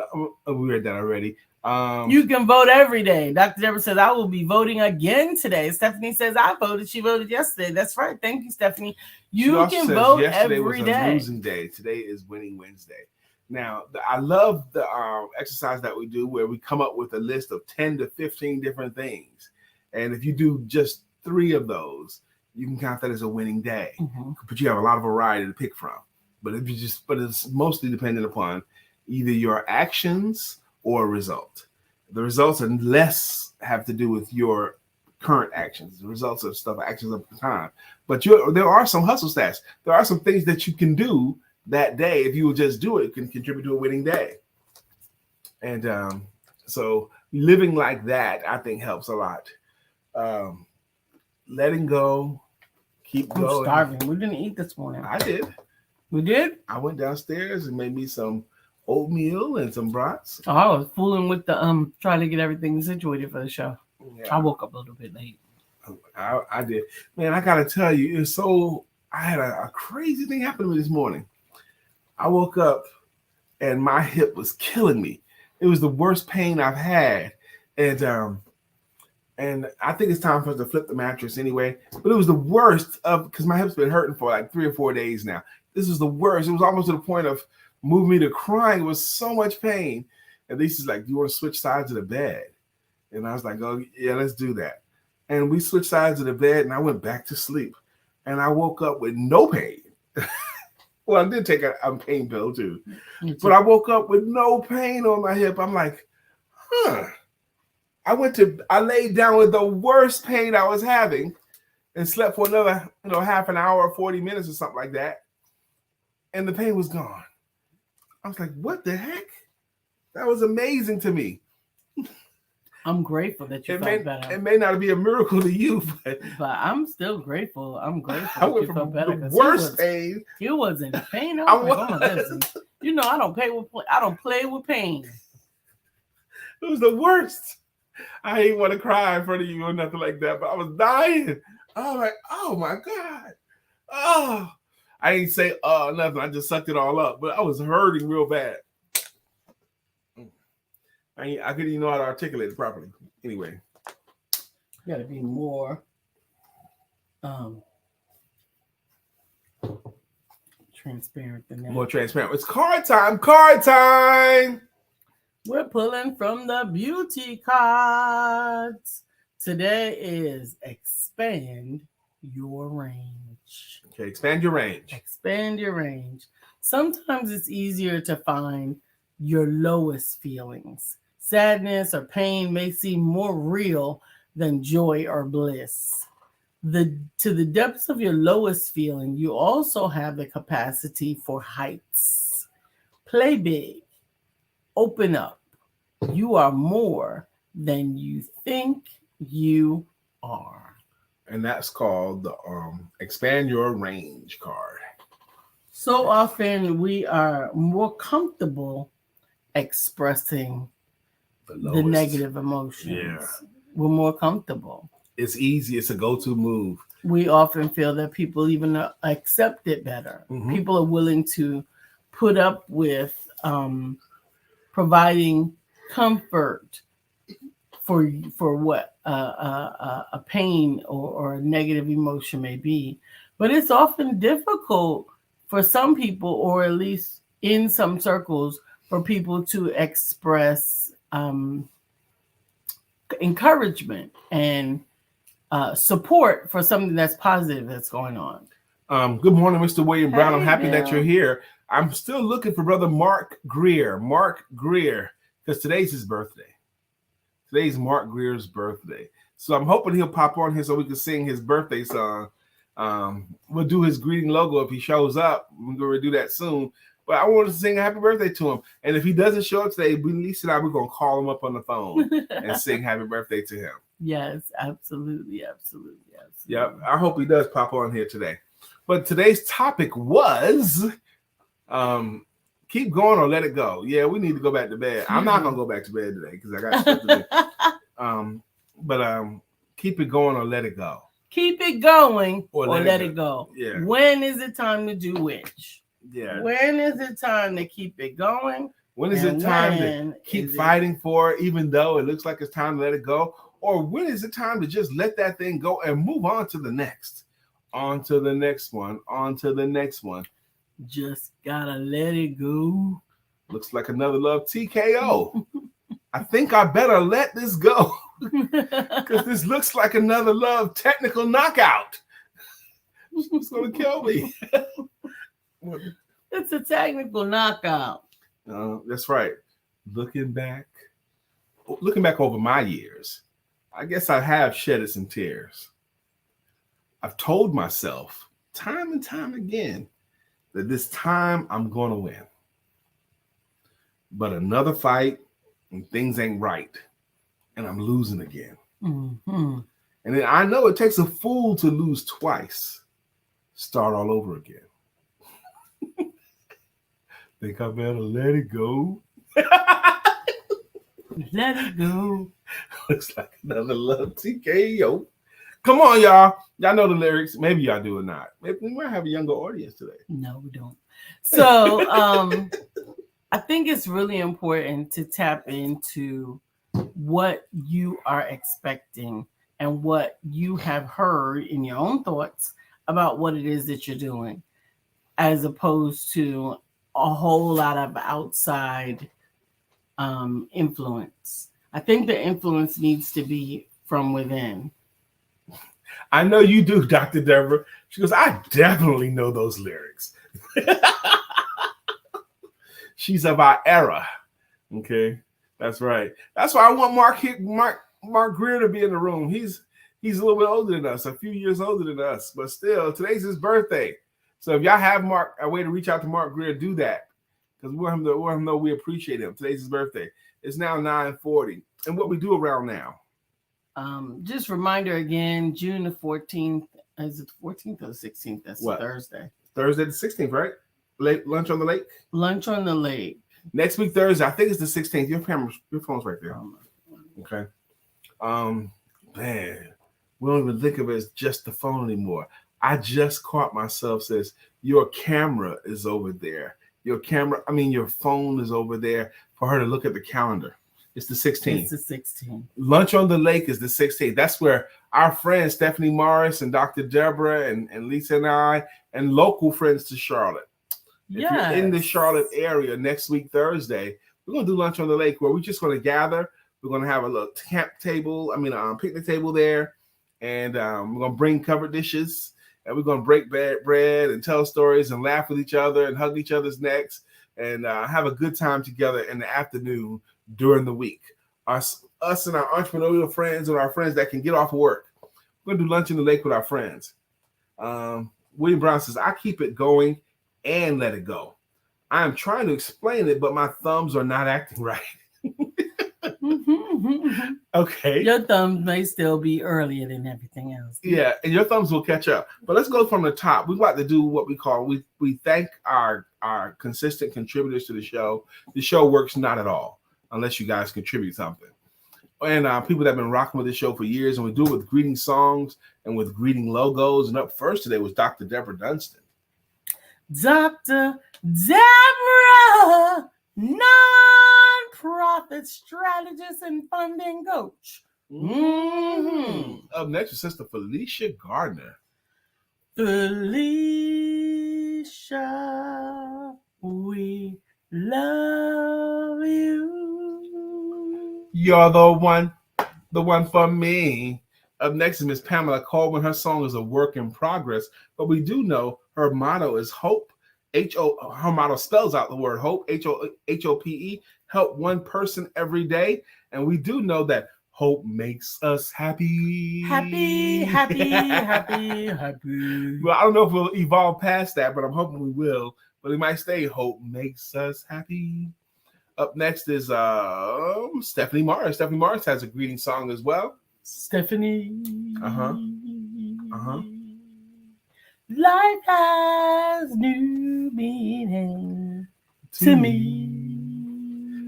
A: we read that already.
B: You can vote every day. Dr. Deborah says, I will be voting again today. Stephanie says, I voted. She voted yesterday. That's right. Thank you, Stephanie. You can vote every day.
A: A losing day. Today is winning Wednesday. Now, I love the exercise that we do where we come up with a list of 10 to 15 different things. And if you do just 3 of those, you can count that as a winning day. Mm-hmm. But you have a lot of variety to pick from. But it's mostly dependent upon either your actions or a result. The results are less have to do with your current actions. The results of actions of the time. But there are some hustle stats. There are some things that you can do that day. If you will just do it, it can contribute to a winning day. And so living like that, I think, helps a lot. Letting go, keep going.
B: I'm starving. We didn't eat this morning.
A: I did.
B: We did?
A: I went downstairs and made me some oatmeal and some brats.
B: Oh, I was fooling with the trying to get everything situated for the show. Yeah. I woke up a little bit late.
A: I did. Man, I gotta tell you, I had a crazy thing happen to me this morning. I woke up and my hip was killing me. It was the worst pain I've had. And I think it's time for us to flip the mattress anyway. But it was the worst because my hip's been hurting for like 3 or 4 days now. This was the worst. It was almost to the point of moving me to crying. It was so much pain. And Lisa's like, do you want to switch sides of the bed? And I was like, oh, yeah, let's do that. And we switched sides of the bed and I went back to sleep. And I woke up with no pain. Well, I did take a pain pill too. But I woke up with no pain on my hip. I'm like, I laid down with the worst pain I was having and slept for another, half an hour or 40 minutes or something like that. And the pain was gone. I was like, what the heck? That was amazing to me.
B: I'm grateful that you felt better.
A: It may not be a miracle to you, but
B: I'm still grateful. I'm grateful that you felt better.
A: The worst pain.
B: You was in pain. I don't play with pain.
A: It was the worst. I ain't want to cry in front of you or nothing like that, but I was dying. I was like, oh my God. Oh, I ain't say nothing. I just sucked it all up, but I was hurting real bad. I couldn't even know how to articulate it properly. Anyway.
B: You gotta be more transparent than that.
A: More transparent. It's card time. Card time.
B: We're pulling from the beauty cards. Today is expand your range.
A: Okay, expand your range.
B: Expand your range. Sometimes it's easier to find your lowest feelings. Sadness or pain may seem more real than joy or bliss. To the depths of your lowest feeling, you also have the capacity for heights. Play big. Open up. You are more than you think you are.
A: And that's called the expand your range card.
B: So often we are more comfortable expressing the negative emotions.
A: Yeah.
B: We're more comfortable.
A: It's easy. It's a go-to move.
B: We often feel that people even accept it better. Mm-hmm. People are willing to put up with providing comfort for what a pain or a negative emotion may be. But it's often difficult for some people, or at least in some circles, for people to express encouragement and support for something that's positive that's going on.
A: Good morning, Mr. William Brown. I'm happy that you're here. I'm still looking for Brother Mark Greer. Mark Greer, because today's his birthday. Today's Mark Greer's birthday. So I'm hoping he'll pop on here so we can sing his birthday song. We'll do his greeting logo if he shows up. We're going to do that soon. But I want to sing a happy birthday to him. And if he doesn't show up today, Lisa and I, we're going to call him up on the phone and sing happy birthday to him.
B: Yes, absolutely.
A: Yep, I hope he does pop on here today. But today's topic was keep going or let it go. Yeah, we need to go back to bed. I'm not going to go back to bed today because I got stuff to do. But keep it going or let it go.
B: Keep it going or let it go.
A: Yeah.
B: When is it time to do which?
A: Yeah.
B: When is it time to keep it going
A: When is it time to keep fighting for it, even though it looks like it's time to let it go? Or when is it time to just let that thing go and move on to the next? On to the next one. On to the next one.
B: Just gotta let it go.
A: Looks like another love TKO. I think I better let this go. Because this looks like another love technical knockout. It's going to kill me.
B: It's a technical knockout.
A: That's right. Looking back over my years, I guess I have shedded some tears. I've told myself time and time again that this time I'm going to win. But another fight and things ain't right. And I'm losing again.
B: Mm-hmm.
A: And then I know it takes a fool to lose twice. Start all over again. Think I better let it go.
B: Let it go.
A: Looks like another love TKO. Come on, y'all. Y'all know the lyrics. Maybe y'all do or not. Maybe we might have a younger audience today.
B: No, we don't. So I think it's really important to tap into what you are expecting and what you have heard in your own thoughts about what it is that you're doing, as opposed to a whole lot of outside influence. I think the influence needs to be from within.
A: I know you do, Dr. Deborah. She goes, I definitely know those lyrics. She's of our era. Okay, that's right. That's why I want Mark Greer to be in the room. He's a little bit older than us, a few years older than us, but still, today's his birthday. So if y'all have a way to reach out to Mark Greer, do that, because we want him to know we appreciate him. Today's his birthday. It's now 9:40, and what we do around now.
B: Just reminder again, June the 14th. Is it the 14th or the 16th? That's
A: what?
B: Thursday.
A: Thursday the 16th, right? Lunch on the lake.
B: Lunch on the lake.
A: Next week Thursday, I think it's the 16th. Your phone's right there. Okay. Man, we don't even think of it as just the phone anymore. I just caught myself says your camera is over there. Your phone is over there for her to look at the calendar. It's the 16th.
B: It's the 16th. Lunch
A: on the Lake is the 16th. That's where our friends Stephanie Morris and Dr. Deborah and Lisa and I and local friends to Charlotte. If you're in the Charlotte area next week, Thursday, we're going to do Lunch on the Lake where we're just going to gather. We're going to have a little picnic table there. And we're going to bring covered dishes. And we're going to break bread and tell stories and laugh with each other and hug each other's necks and have a good time together in the afternoon during the week. Us and our entrepreneurial friends and our friends that can get off of work. We're going to do Lunch in the Lake with our friends. William Brown says, I keep it going and let it go. I am trying to explain it, but my thumbs are not acting right. Okay.
B: Your thumbs may still be earlier than everything else.
A: Yeah, and your thumbs will catch up. But let's go from the top. We like to do what we call, we thank our consistent contributors to the show. The show works not at all unless you guys contribute something. And people that have been rocking with the show for years, and we do it with greeting songs and with greeting logos. And up first today was Dr. Deborah Dunstan.
B: Dr. Deborah, non-profit strategist and funding coach.
A: Mm-hmm. Up next is Sister Felicia Gardner.
B: Felicia, we love you.
A: You're the one for me. Up next is Miss Pamela Coleman. Her song is a work in progress, but we do know her motto is hope. Her motto spells out the word hope, H-O-P-E, help one person every day. And we do know that hope makes us happy.
B: Happy.
A: Well, I don't know if we'll evolve past that, but I'm hoping we will. But it might stay hope makes us happy. Up next is Stephanie Morris. Stephanie Morris has a greeting song as well.
B: Stephanie.
A: Uh-huh.
B: Life has new meaning to me.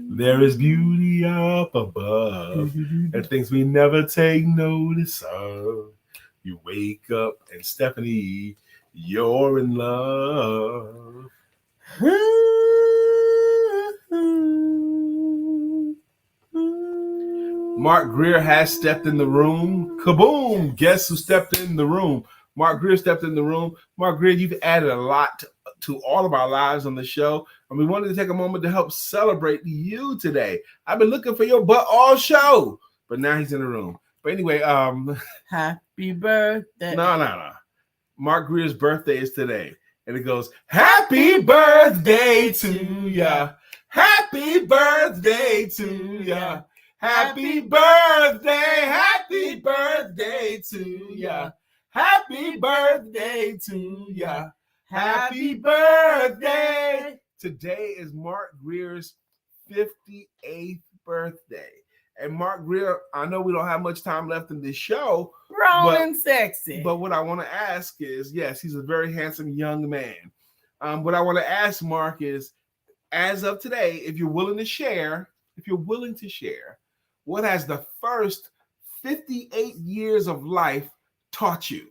A: There is beauty up above and things we never take notice of. You wake up and Stephanie, you're in love. Mark Greer has stepped in the room. Kaboom! Guess who stepped in the room? Mark Greer stepped in the room. Mark Greer, you've added a lot to all of our lives on the show, and we wanted to take a moment to help celebrate you today. I've been looking for your butt all show, but now he's in the room. But anyway,
B: happy birthday.
A: No. Mark Greer's birthday is today, and it goes, happy birthday to ya. Happy birthday to ya. Happy birthday to ya. Happy birthday to ya. Happy birthday. Today is Mark Greer's 58th birthday. And Mark Greer, I know we don't have much time left in this show.
B: Grown and sexy.
A: But what I want to ask is, yes, he's a very handsome young man. What I want to ask Mark is, as of today, if you're willing to share, what has the first 58 years of life taught you?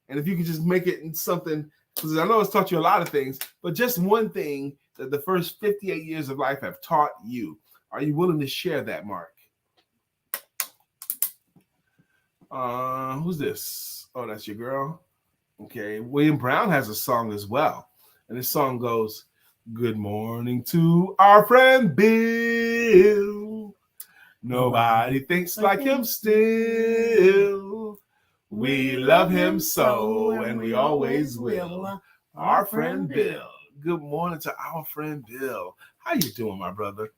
A: And if you could just make it in something, because I know it's taught you a lot of things, but just one thing that the first 58 years of life have taught you. Are you willing to share that, Mark? Who's this? Oh, that's your girl. Okay. William Brown has a song as well. And this song goes, good morning to our friend Bill. Nobody thinks like him still. We love him so, and we always will. Our friend Bill. Good morning to our friend Bill. How you doing, my brother?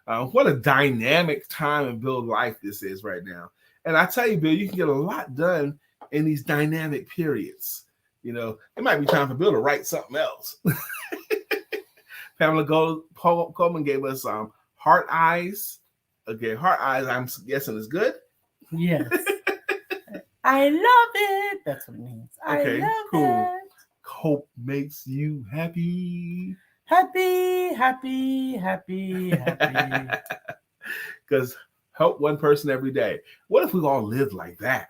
A: What a dynamic time in Bill's life this is right now. And I tell you, Bill, you can get a lot done in these dynamic periods. You know, it might be time for Bill to write something else. Pamela Coleman gave us Heart Eyes. Okay, Heart Eyes, I'm guessing is good.
B: Yes. I love it. That's what it means.
A: Okay,
B: I love
A: cool.
B: it.
A: Hope makes you happy.
B: Happy.
A: Because help one person every day. What if we all lived like that?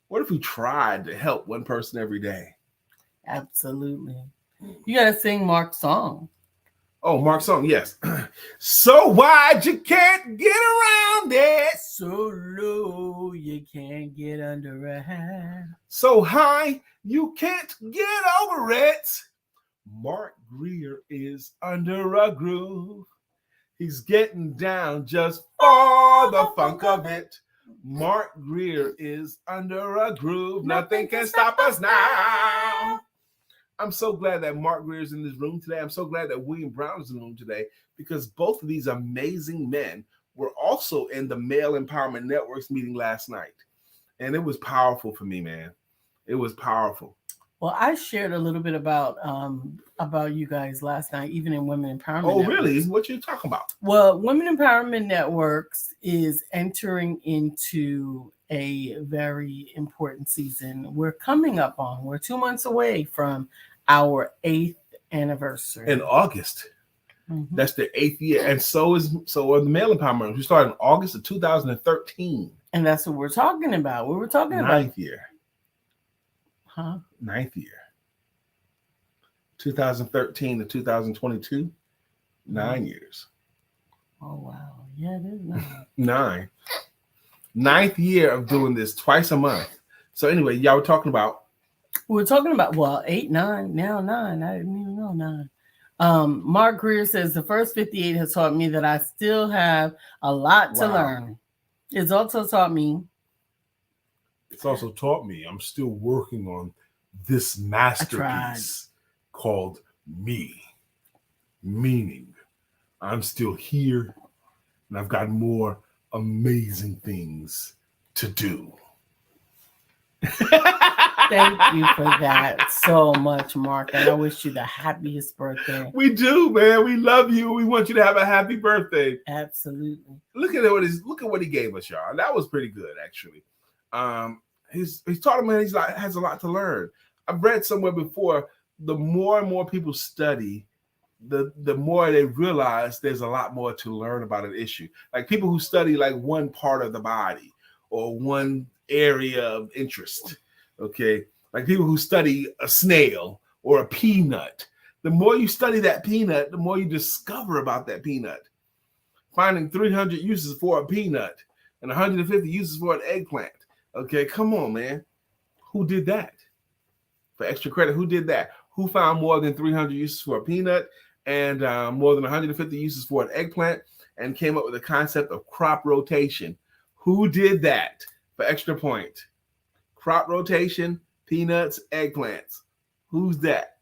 A: What if we tried to help one person every day?
B: Absolutely. You got to sing Mark's song.
A: Oh, Mark's song, yes. So wide you can't get around it.
B: So low you can't get under a hat.
A: So high you can't get over it. Mark Greer is under a groove. He's getting down just for the funk of it. Mark Greer is under a groove. Nothing can stop us now. I'm so glad that Mark Greer is in this room today. I'm so glad that William Brown is in the room today, because both of these amazing men were also in the Male Empowerment Network's meeting last night. And it was powerful for me, man. It was powerful.
B: Well, I shared a little bit about you guys last night, even in Women Empowerment
A: Oh,
B: Networks.
A: really? What you talking about?
B: Well, Women Empowerment Networks is entering into a very important season. We're 2 months away from our 8th anniversary.
A: In August.
B: Mm-hmm.
A: That's the 8th year. And so are the Male Empowerment. We started in August of 2013.
B: And that's what we're talking about. We were talking about
A: 9th year.
B: Huh?
A: 9th year. 2013 to 2022. 9 years.
B: Oh, wow. Yeah, it is
A: 9. 9th year of doing this twice a month. So anyway, y'all were talking about.
B: We're talking about, 8, 9, now 9. I didn't even know 9. Mark Greer says the first 58 has taught me that I still have a lot to learn. It's also taught me
A: I'm still working on this masterpiece called me. Meaning, I'm still here and I've got more amazing things to do.
B: Thank you for that so much, Mark. And I wish you the happiest birthday.
A: We do, man. We love you. We want you to have a happy birthday.
B: Absolutely.
A: Look at what he gave us, y'all. That was pretty good, actually. He's taught him, man. Has a lot to learn. I've read somewhere before, the more and more people study, the more they realize there's a lot more to learn about an issue. Like people who study like one part of the body or one area of interest. Okay, like people who study a snail or a peanut. The more you study that peanut, the more you discover about that peanut. Finding 300 uses for a peanut. and 150 uses for an eggplant. Okay, come on, man. Who did that? For extra credit, who did that? Who found more than 300 uses for a peanut and more than 150 uses for an eggplant and came up with the concept of crop rotation? Who did that? For extra point. Crop rotation, peanuts, eggplants. Who's that?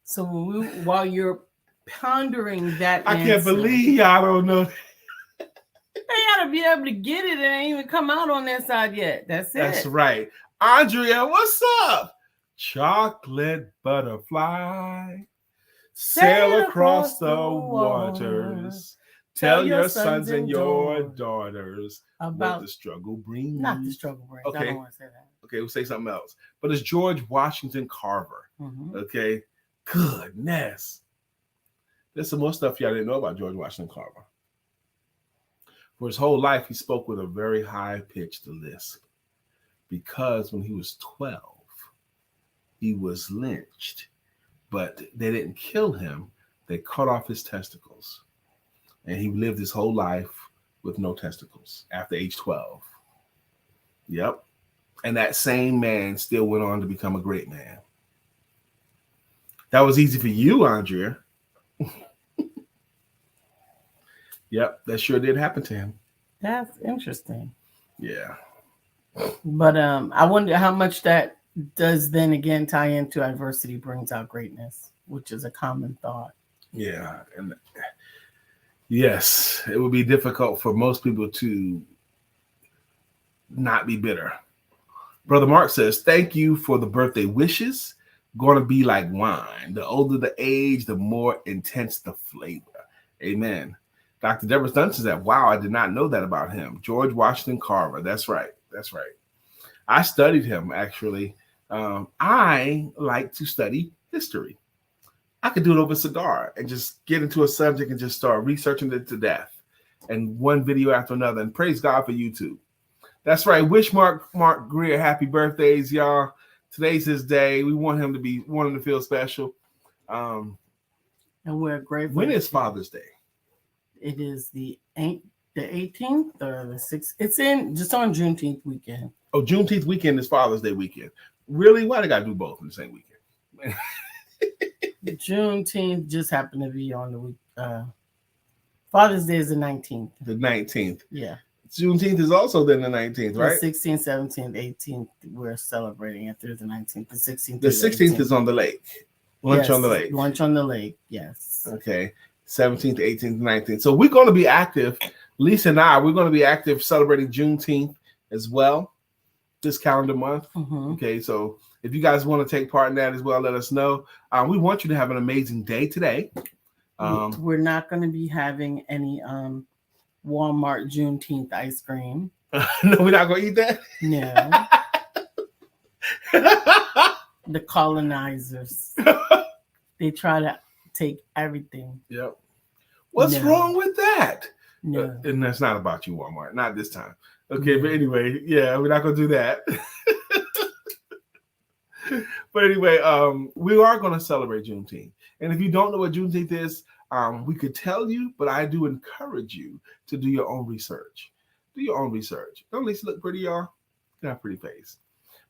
B: So while you're pondering that
A: I can't
B: answer,
A: believe y'all don't know.
B: they gotta be able to get it. It ain't even come out on their side yet. That's it.
A: That's right. Andrea, what's up? Chocolate butterfly, sail across the waters. Tell your sons and your daughters
B: about
A: what the struggle brings.
B: not the struggle brings.
A: Okay.
B: I don't want to say that.
A: Okay, we'll say something else. But it's George Washington Carver.
B: Mhm.
A: Okay. Goodness. There's some more stuff y'all didn't know about George Washington Carver. For his whole life, he spoke with a very high-pitched lisp because when he was 12, he was lynched. But they didn't kill him. They cut off his testicles. And he lived his whole life with no testicles after age 12. Yep. And that same man still went on to become a great man. That was easy for you, Andrea. Yep, that sure did happen to him.
B: That's interesting.
A: Yeah.
B: But I wonder how much that does then again tie into adversity brings out greatness, which is a common thought.
A: Yeah. And yes, it would be difficult for most people to not be bitter. Brother Mark says, thank you for the birthday wishes. Going to be like wine. The older the age, the more intense the flavor. Amen. Dr. Deborah Dunn says that, wow, I did not know that about him. George Washington Carver. That's right. That's right. I studied him, actually. I like to study history. I could do it over a cigar and just get into a subject and just start researching it to death. And one video after another. And praise God for YouTube. That's right. Wish Mark Greer happy birthdays, y'all. Today's his day. We want him to feel special.
B: And we're grateful.
A: When is Father's Day?
B: It is the 18th or the 6th. It's just on Juneteenth weekend.
A: Oh, Juneteenth weekend is Father's Day weekend. Really? Why they got to do both in the same weekend?
B: Juneteenth just happened to be on the week. Father's Day is the 19th.
A: The 19th.
B: Yeah.
A: Juneteenth is also then the 19th, right?
B: The 16th, 17th, 18th, we're celebrating it through the 19th. The 16th.
A: The 16th is on the lake. Lunch on the lake.
B: Lunch on the lake, yes.
A: Okay. 17th, 18th, 19th. So we're going to be active. Lisa and I, we're going to be active celebrating Juneteenth as well this calendar month.
B: Mm-hmm.
A: Okay. So if you guys want to take part in that as well, let us know. We want you to have an amazing day today.
B: We're not going to be having any Walmart Juneteenth ice cream.
A: No, we're not going to eat that?
B: No. The colonizers. They try to take everything.
A: Yep. What's wrong with that?
B: No.
A: And that's not about you, Walmart. Not this time. Okay, but anyway, yeah, we're not going to do that. But anyway, we are going to celebrate Juneteenth. And if you don't know what Juneteenth is, we could tell you, but I do encourage you to do your own research. Do your own research. Don't Lisa look pretty, y'all? Got a pretty face.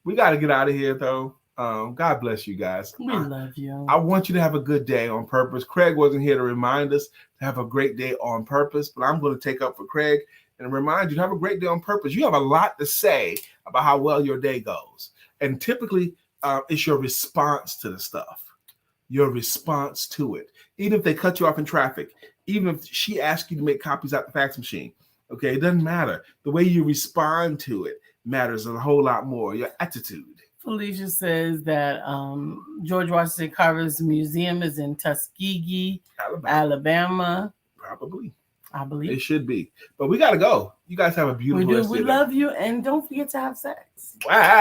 A: We got to get out of here, though. God bless you guys.
B: We love you.
A: I want you to have a good day on purpose. Craig wasn't here to remind us to have a great day on purpose, but I'm going to take up for Craig and remind you to have a great day on purpose. You have a lot to say about how well your day goes. And typically, it's your response to the stuff, your response to it. Even if they cut you off in traffic, even if she asks you to make copies out the fax machine, okay, it doesn't matter. The way you respond to it matters a whole lot more, your attitude.
B: Felicia says that George Washington Carver's museum is in Tuskegee, Alabama.
A: Probably.
B: I believe.
A: It should be. But we got to go. You guys have a beautiful
B: We do.
A: rest of
B: We
A: your day.
B: love you. And don't forget to have sex.
A: Wow.